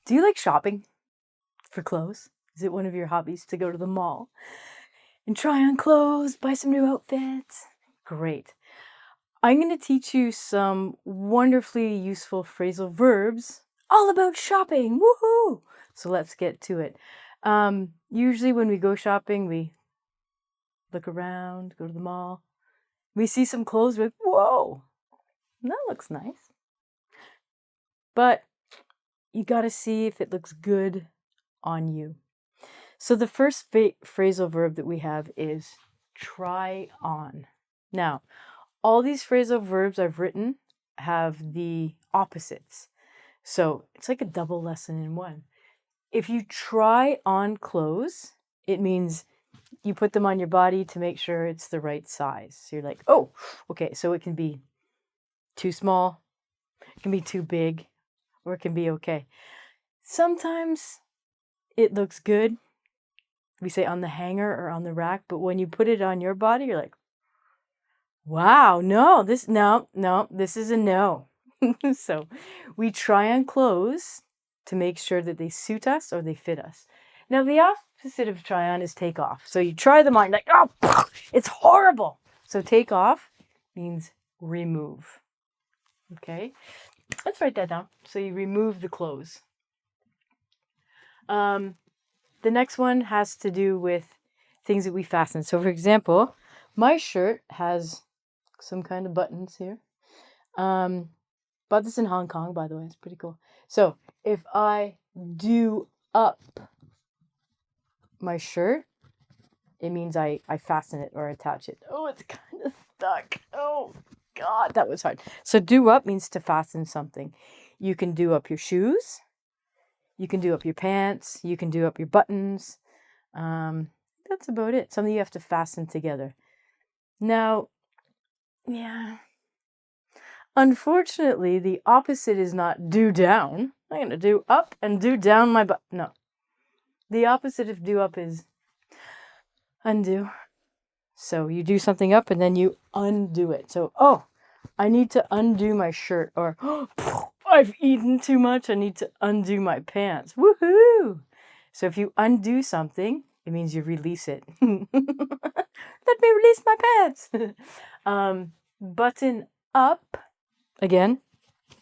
Do you like shopping for clothes? Is it one of your hobbies to go to the mall and try on clothes, buy some new outfits? Great. I'm going to teach you some wonderfully useful phrasal verbs all about shopping. Woohoo! So let's get to it. Usually when we go shopping, we look around, go to the mall. We see some clothes, we're like, whoa, that looks nice. But you got to see if it looks good on you. So the first phrasal verb that we have is try on. Now, all these phrasal verbs I've written have the opposites. So it's like a double lesson in one. If you try on clothes, it means you put them on your body to make sure it's the right size. So you're like, oh, okay, so it can be too small, it can be too big, or it can be okay. Sometimes it looks good. We say on the hanger or on the rack, but when you put it on your body, you're like, wow, no, this is a no. So we try on clothes to make sure that they suit us or they fit us. Now, the opposite of try on is take off. So you try them on, like, oh, it's horrible. So take off means remove. Okay, let's write that down. So you remove the clothes. The next one has to do with things that we fasten. So, for example, my shirt has some kind of buttons here. Bought this in Hong Kong, by the way. It's pretty cool. So, if I do up my shirt, it means I fasten it or attach it. Oh, it's kind of stuck. Oh, God, that was hard. So, do up means to fasten something. You can do up your shoes. You can do up your pants. You can do up your buttons. That's about it. Something you have to fasten together. Now, yeah. Unfortunately, the opposite is not do down. I'm going to do up and do down my butt. No. The opposite of do up is undo. So you do something up and then you undo it. So, oh, I need to undo my shirt. Or, oh, I've eaten too much. I need to undo my pants. Woohoo! So if you undo something, it means you release it. Let me release my pants. Button up. Again,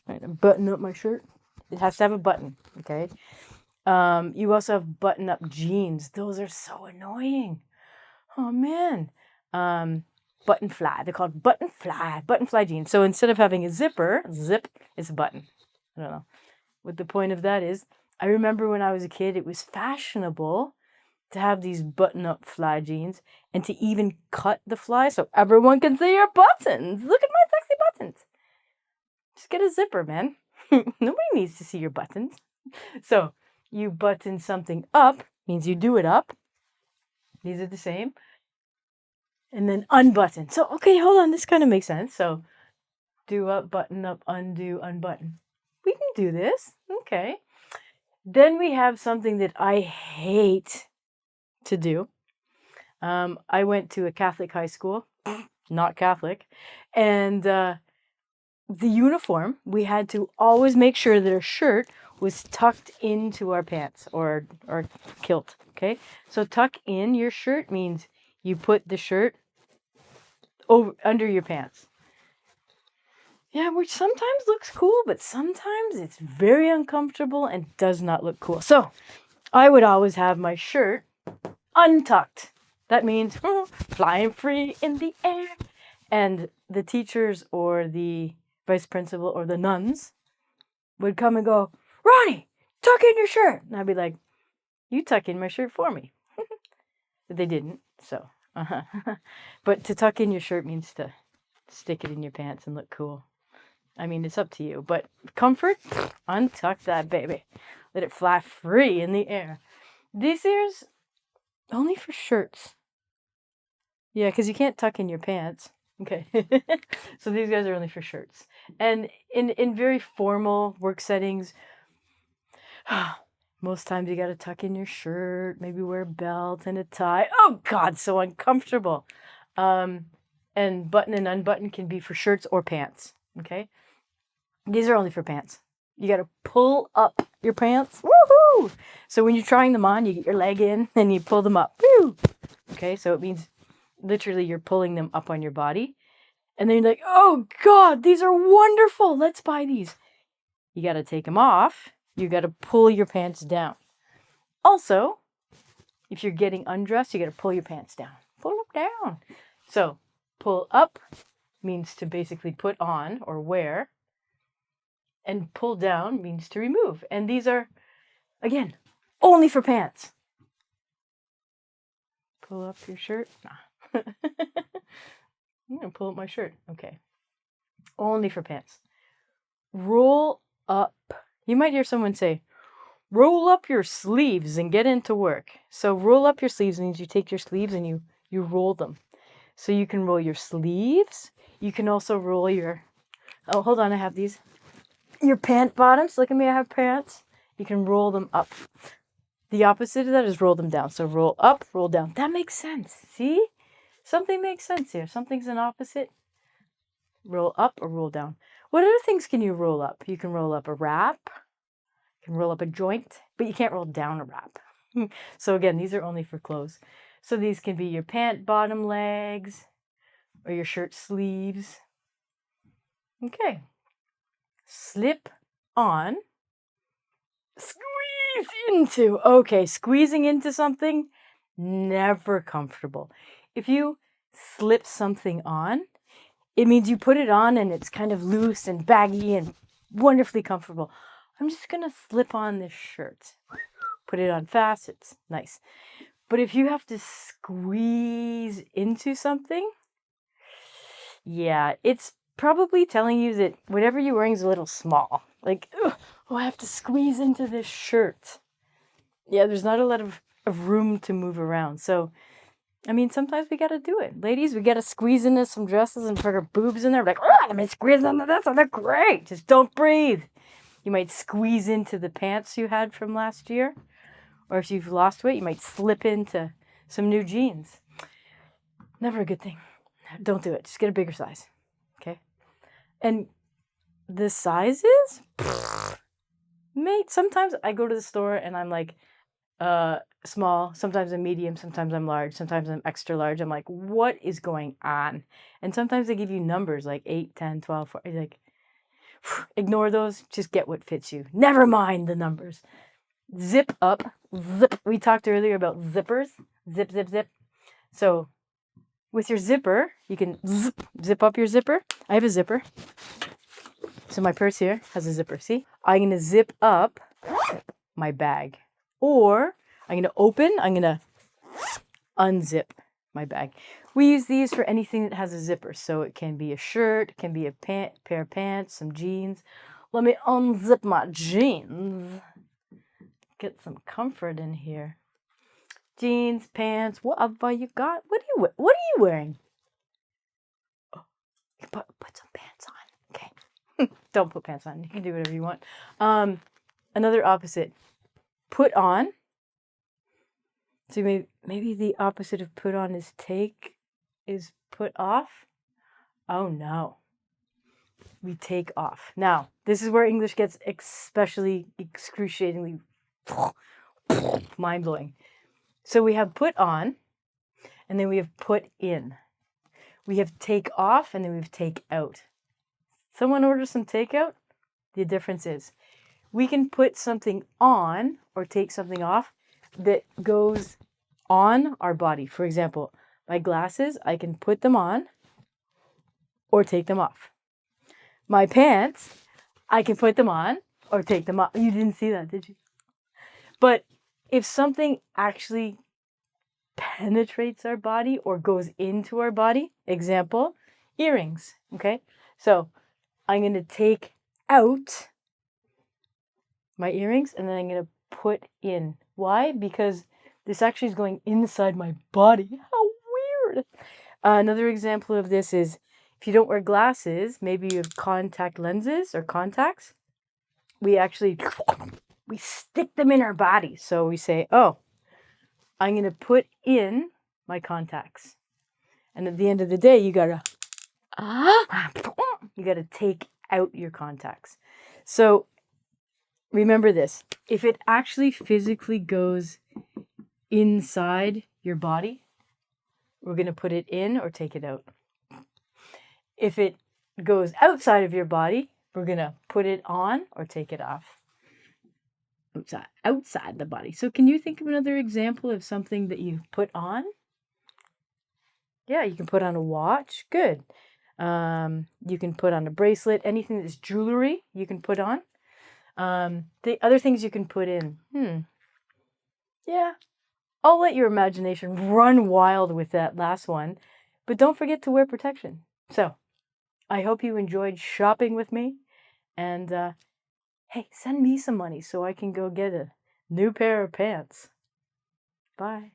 I'm going to button up my shirt. It has to have a button, okay? You also have button up jeans. Those are so annoying. Oh, man. Button fly. They're called button fly jeans. So instead of having a zipper, zip, it's a button. I don't know what the point of that is. I remember when I was a kid, it was fashionable to have these button-up fly jeans and to even cut the fly so everyone can see your buttons. Look at my sexy buttons. Just get a zipper, man. Nobody needs to see your buttons. So you button something up means you do it up. These are the same. And then unbutton. So, okay, hold on. This kind of makes sense. So do up, button up, undo, unbutton. We can do this. Okay. Then we have something that I hate to do. I went to a Catholic high school, not Catholic, and the uniform, we had to always make sure that our shirt was tucked into our pants or kilt, okay? So tuck in your shirt means you put the shirt over under your pants. Yeah, which sometimes looks cool, but sometimes it's very uncomfortable and does not look cool. So I would always have my shirt untucked. That means flying free in the air. And the teachers or the vice principal or the nuns would come and go, Ronnie, tuck in your shirt. And I'd be like, you tuck in my shirt for me. But they didn't, so. But to tuck in your shirt means to stick it in your pants and look cool. I mean, it's up to you. But comfort, untuck that baby. Let it fly free in the air. This here's only for shirts. Yeah, because you can't tuck in your pants. Okay. So these guys are only for shirts. And in very formal work settings, most times you got to tuck in your shirt, maybe wear a belt and a tie. Oh, God, so uncomfortable. And button and unbutton can be for shirts or pants. Okay. These are only for pants. You got to pull up your pants. Woo! woohoo. So when you're trying them on, you get your leg in and you pull them up. Woo! Okay, so it means literally you're pulling them up on your body. And then you're like, oh God, these are wonderful. Let's buy these. You got to take them off. You got to pull your pants down. Also, if you're getting undressed, you got to pull your pants down. Pull them down. So pull up means to basically put on or wear. And pull down means to remove. And these are, again, only for pants. Pull up your shirt. Nah. I'm going to pull up my shirt. Okay. Only for pants. Roll up. You might hear someone say, roll up your sleeves and get into work. So roll up your sleeves means you take your sleeves and you roll them. So you can roll your sleeves. You can also roll your, oh, hold on, I have these. Your pant bottoms. Look at me, I have pants. You can roll them up. The opposite of that is roll them down. So roll up, roll down. That makes sense. See? Something makes sense here. Something's an opposite. Roll up or roll down. What other things can you roll up? You can roll up a wrap. You can roll up a joint, but you can't roll down a wrap. So again, these are only for clothes. So these can be your pant bottom legs or your shirt sleeves. Okay. Slip on. Squeeze into. Okay, squeezing into something, never comfortable. If you slip something on, it means you put it on and it's kind of loose and baggy and wonderfully comfortable. I'm just going to slip on this shirt. Put it on fast. It's nice. But if you have to squeeze into something, yeah, it's probably telling you that whatever you're wearing is a little small. Like, oh, I have to squeeze into this shirt. Yeah, there's not a lot of room to move around. So, I mean, sometimes we got to do it. Ladies, we got to squeeze into some dresses and put our boobs in there. Like, oh, let me squeeze into this. Oh, they're great. Just don't breathe. You might squeeze into the pants you had from last year. Or if you've lost weight, you might slip into some new jeans. Never a good thing. Don't do it. Just get a bigger size. Okay? And the sizes? Mate, sometimes I go to the store and I'm like, small, sometimes I'm medium, sometimes I'm large, sometimes I'm extra large. I'm like, what is going on? And sometimes they give you numbers like 8, 10, 12, 14. Like, ignore those. Just get what fits you. Never mind the numbers. Zip up. Zip. We talked earlier about zippers. Zip, zip, zip. So with your zipper, you can zip up your zipper. I have a zipper. So my purse here has a zipper. See? I'm going to zip up my bag. Or I'm going to unzip my bag. We use these for anything that has a zipper. So it can be a shirt, it can be a pair of pants, some jeans. Let me unzip my jeans. Get some comfort in here. Jeans, pants, what have you got? What are you wearing? Oh, put some pants on. Okay. Don't put pants on. You can do whatever you want. Another opposite. Put on. So maybe the opposite of put on is put off. Oh no. We take off. Now, this is where English gets especially excruciatingly mind-blowing. So we have put on, and then we have put in. We have take off, and then we have take out. Someone orders some takeout? The difference is we can put something on or take something off that goes on our body. For example, my glasses, I can put them on or take them off. My pants, I can put them on or take them off. You didn't see that, did you? But if something actually penetrates our body or goes into our body, example, earrings, okay? So I'm going to take out my earrings and then I'm going to put in. Why? Because this actually is going inside my body. How weird. Another example of this is if you don't wear glasses, maybe you have contact lenses or contacts. We stick them in our body. So we say, oh, I'm going to put in my contacts. And at the end of the day, you got to take out your contacts. So remember this. If it actually physically goes inside your body, we're going to put it in or take it out. If it goes outside of your body, we're going to put it on or take it off. Outside the body. So can you think of another example of something that you put on? Yeah, you can put on a watch. Good. You can put on a bracelet. Anything that's jewelry, you can put on. The other things you can put in. Yeah. I'll let your imagination run wild with that last one. But don't forget to wear protection. So, I hope you enjoyed shopping with me. And, hey, send me some money so I can go get a new pair of pants. Bye.